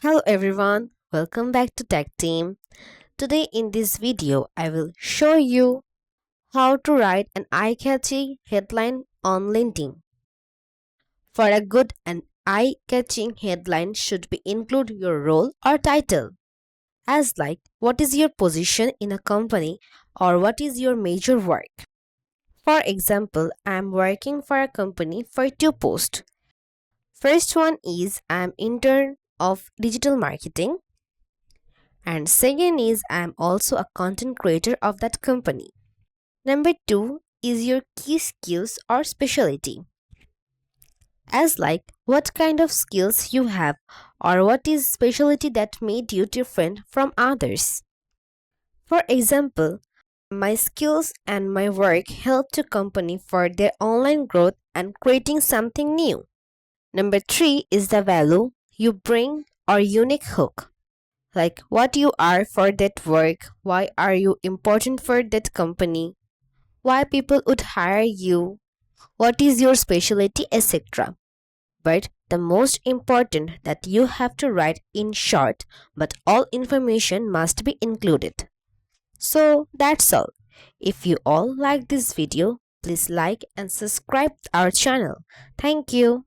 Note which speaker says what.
Speaker 1: Hello everyone, welcome back to Tactim. Today in this video, I will show you how to write an eye-catching headline on LinkedIn. For a good and eye-catching headline should be include your role or title, as like what is your position in a company or what is your major work. For example, I am working for a company for two posts. First one is I am intern of digital marketing. And second is I am also a content creator of that company. Number 2 is your key skills or specialty. As like what kind of skills you have or what is specialty that made you different from others. For example, my skills and my work help to company for their online growth and creating something new. Number 3 is the value you bring or unique hook. Like what you are for that work, why are you important for that company, why people would hire you, what is your specialty, etc. But the most important that you have to write in short, but all information must be included. So that's all. If you all like this video, please like and subscribe our channel. Thank you.